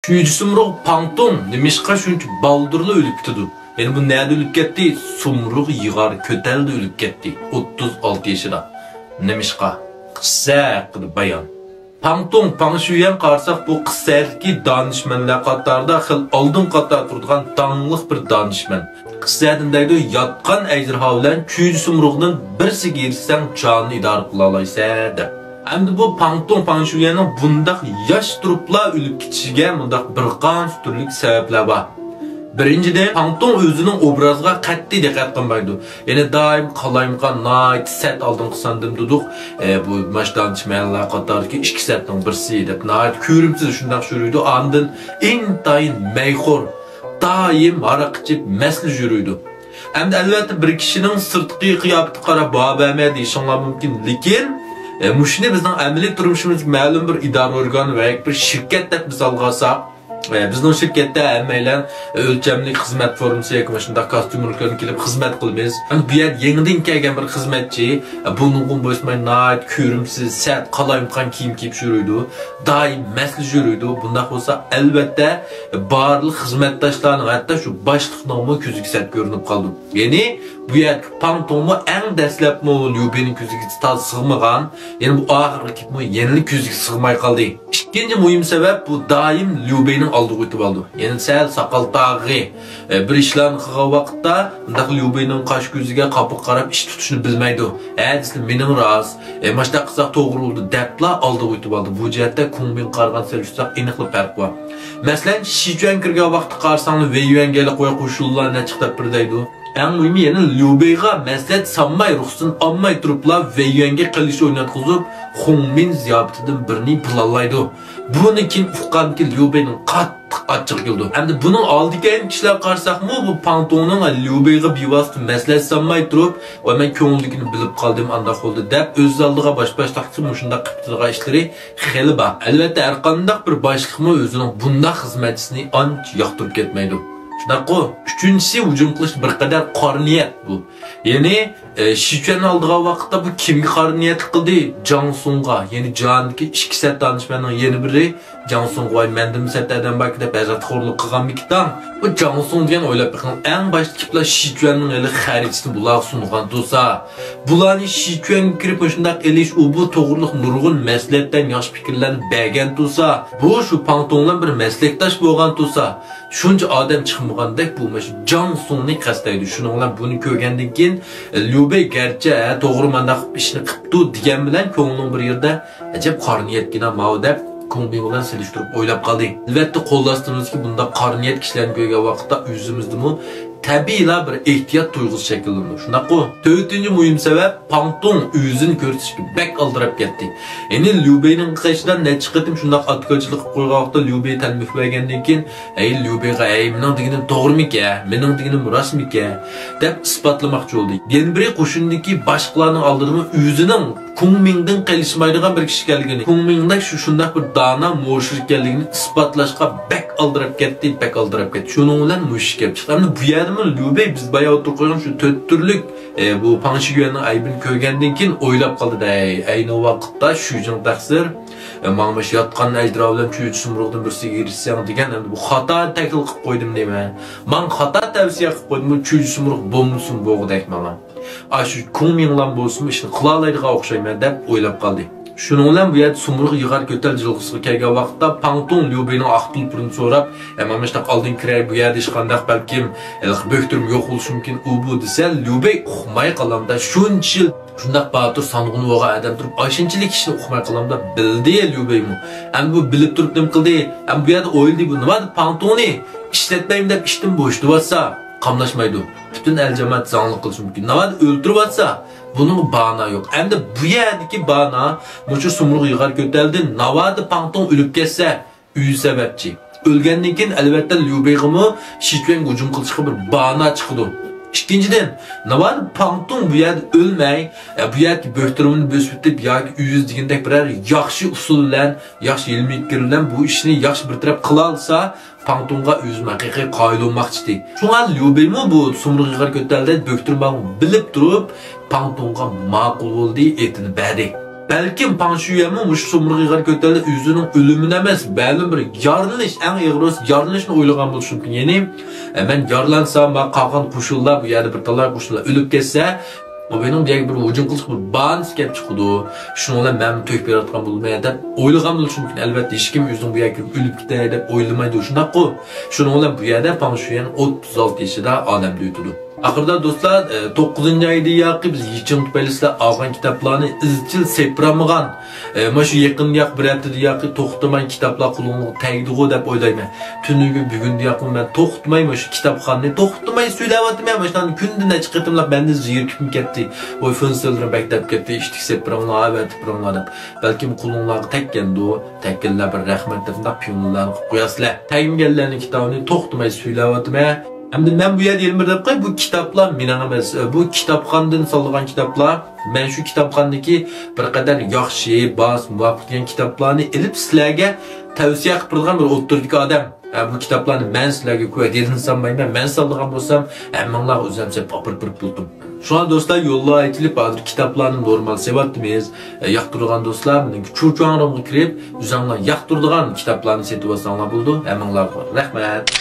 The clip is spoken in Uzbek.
Sumruq Pangtung nimishqa shuncha baldırlı ölüp ketdi. Yani bu nerede ölüp ketdi? Sumruq yig'ar ko'taldi ölüp ketdi. 36 yaşında. Nimishqa? Qissa haqida bayon. Pangtung Pangshuyan qarsak bu qissadagi danishmanlar qatorida xil oldin qator turgan dangliq bir danishman. Qissadan deydi yotgan ejderha bilan Sumruqning birsiga erishsang jonni idora qila olaysan deb. Endi bu Pangtung Pangshuyanning bundaq yosh turibla o'lib ketishiga bundaq bir qancha turli sabablar bor. Birinchidan, Pangtung o'zining obraziga qat'iy diqqat qilmaydi. Ya'ni doim qalayimqan night set oldin qilsandim dedik. Bu mashdanchmanlar qatorki ikki setning birsi deb night ko'rimsiz shundoq yuruydi. Ondan intayin mayxor doim aroq ichib masli yuruydi. Endi albatta bir kishining sirtqi qiyofati qarab babama deyishinglar mumkin, lekin mushuni bizning amaliy turmushimizga ma'lum bir idora organi va bir shirkat deb misol olsak, bizning shirkatda hammalar o'lchamli xizmat formasi yoki shunday kostyumlarga kelib xizmat qilamiz. Bu yer yangidan kelgan bir xizmatchi buningga bo'ysmay night ko'rimsiz sat qalayimqan kiyim kiyib yuruydi, doim masli yuruydi. Bunday bo'lsa albatta barliq xizmatdoshlarning hatto shu boshliqning ko'ziga sat ko'rinib qoldi. Ya'ni bu yer Pangtung'u eng dastlab Liubening ko'ziga tal sig'magan, ya'ni bu oxirgi yenilik ko'ziga sig'may qoldi. Ikkinchi muhim sabab bu doim Liubening oldiga o'tib oldi. Ya'ni sal soqol tog'i bir ishlarni qilgan vaqtda undaq Liubening qosh ko'ziga qopiq qarab ish tutishni bilmaydi. Desli mening rost, mashta qilsaq to'g'ri bo'ldi debla oldiga o'tib oldi. Bu jihatda Kungbin qargan selishsaq aniqli farq bor. Masalan, Shichuan kirgan vaqtda qarsangni Weiyuanga qo'ya qo'shullarni chiqib birdaydi. En mühimi yani Liubeiga məsləhət sanmay ruxsun almay turubla Weiyuanga qilish o'ynatqizib, Kungbin ziyofatidan birini planlaydi. Buni kim uqqan ki Liubeining qattiq achchiq keldi. Endi buning oldiga kishilar qarsaqmi bu Pangtung'ning Liubeiga bevosita məsləhət sanmay turib, "Va men ko'ngilligini bilib qoldim, anda bo'ldi" deb o'z oldiga bosh-boshliqchi shunda qilib ishlari xeli bor. Albatta har qanday bir boshliqmi o'zining bunday xizmatchisini ancha yoqtirib ketmaydi. Shunaqo, uchinchisi hujum qilish bir qadar qora niyat bu. Ya'ni Shichuan oldigan vaqtda bu kimga qora niyat qildi? Jang Sung'a, ya'ni Janniki ikki sat danishmanning yana biri Jang Sung'a mendim satdan bak deb azatxo'rlik qilganmikidan. Bu Jang Sung degan o'ylab baxin eng boshda kiplar Shichuanning hali xaritini bular sungan bo'lsa, bularni Shichuan kirib shundaq elish u bu to'g'riliq nurg'un maslahatdan yaxshi fikrlarni bergan bo'lsa, bu shu Pangtung'dan bir maslakdosh bo'lgan bo'lsa, shuncha odam chiqmagandek bu Jang Sung'ni qasdaydi. Shuning bilan buni ko'rgandan keyin Liubei garchi to'g'ri mana ishni qilibdi degan bilan ko'nglim bir yerda ajab qora niyatgina ma'u deb Kungbin bilan selishtirib o'ylab qoldik. Albatta qo'llastimizki bunda qora niyat kishilarni ko'rgan vaqtda o'zimizdimi tabiiyla bir ehtiyot tuyg'usi shakllandi. Shunaqo, to'rtinchi muhim sabab Pangtung o'zini ko'rsatishga bak aldirab ketdi. Endi Liubeining qishidan necha qitim shunday atkochilik qo'ygan vaqtda Liubei tanbeh bergandan keyin, "Ey Liubeiga, mening deganim to'g'rimi-ki? Mening deganim rostmi-ki?" deb isbotlamoqchi bo'ldi. Yana biri qo'shindagi boshqalarning oldida o'zining Kungbindan qilishmaydigan bir kishi ekanligini, Kungbinda shunday bir dana mo'shir ekanligini isbotlashga bak aldirab ketdi, bak aldirab ketdi. Shuning bilan mushuk kelib chiqdi. Endi bu yerda Liubei biz bayağı o'tirib qo'ygan shu to'rt turlik bu Pangshuyanning aybini ko'rgandan keyin o'ylab qoldi-da, ayni vaqtda shujing taqsir mana shu yotgan ejderha bilan Sumruqdan birsiga erishsam degan endi bu xato taklif qilib qo'ydim deyman. Men xato tavsiya qilib qo'ydim, Sumruq bo'lmasin bo'g'dak mana. Shu Kungbin bilan bo'lsin ishni qila oladigan o'xshayman deb o'ylab qoldi. Shuning bilan bu yerda Sumruq yig'ar ko'tal jilg'isiga kelgan vaqtda Pangtung Liubeining aqtulpurini so'rab, "Mana shu oldin kiray bu yerda hech qanday balkim bo'ktirim yo'q bo'lishi mumkin u bu" desa, Liubei uqmay qolamda shuncha yil shundaq batur sanog'ini o'g'a adam turib, "Ayshunchalik ishni uqmay qolamda bildi Liubeimi. Endi bu bilib turib nim qildi. Endi bu yerda o'yladi bu nima deb Pangtungni ishlatmayman deb ishdan bo'shtirsa, qamlashmaydi. Bütün el cemaat zanlı qilish mumkin. Navada o'ltirib atsa, buning bana yo'q. Endi bu yerdagi bana mucha Sumruq yig'ar ko'taldi. Navada Pangtung o'lib ketsa, uy sababchi. O'lgandan keyin albatta Liubeiga Shichuanga hujum qilishga bir bana chiqdi. İkinchidan, navada Pangtung bu yerda o'lmay, bu yerga bo'htirimini bo'sib deb yoki uyuz degandek biror yaxshi usul bilan, yaxshi ilmiy fikr bilan bu ishni yaxshi bir taraf qila olsa, Pangtung'a o'zim haqiqiy qoyil olmoqchi. Shunga Liubeimi bu Sumruq yig'ar ko'talda bo'htirim bilib turib, Pangtung'a ma'qul bo'ldi, etini berdi. Belki panşuyamı muş somurğu yığar kötelde üzünün ölümüne emas, ma'lum bir yarılış, en yığırız yarılışını oylagan boluşum mümkün. Yani ben yarlansam, ben kalkan koşullar, bu yerde bir talar koşullar ölüp kesse, o benim diye bir ucun kılıç bir bağın iskep çıkıdı. Şunu olan ben tök bir atkan bulmaya da oylagan boluşum mümkün. Elbette hiç kim yüzün bu yerde ölüp gider dep oylamaydı. Şunda ko. Şunu olan bu yerde panşuyan 36 yaşında adam duyduğu. Ahırda dostlar 9. ayda yakı biz yechim tüpaylisler algan kitaplarını izchil sepramıgan şu yakın yak bir haftada yakı to'xtamay kitaplar kulunluğu tegdiği dep oylayman. Tünügü bugün yakın ben to'xtamayman şu kitapxonni to'xtamay söylevatmayman. Şundan kündüne çıqıtımlap bende zirkipim ketdi. Oy fınsılırım bektep ketdi. İştik sepramlar avatipramlar dep. Belki bu kulunluğu tekkendi o. Tekkeller bir rahmet definde piyonlarını qo'yasizlar. Tegim gellerinin kitabını to'xtamay söylevatmayman. Hem ben bu yer diyelim bu kitaplar mening emas. Bu kitapxondan salgan kitaplar. Ben şu kitapxondagi bir qadar yaxshi, bas, muvaffaqiyat kitaplarni ilib sizlarga tavsiya qilib turgan bir o'ttirdagi odam. Bu kitaplarni men sizlarga ko'radigan sanmayman. Men salgan bo'lsam, hammanglar o'zimcha papir buldum. Şu an dostlar yolla aytilib hozir kitaplarni normal sevatdimiz. Yoqtirgan do'stlar, mening cho'chog'imga kirib, o'zinglar yoqtirgan kitaplarni setib olsanglar bo'ldi. Hammanglarga rahmat.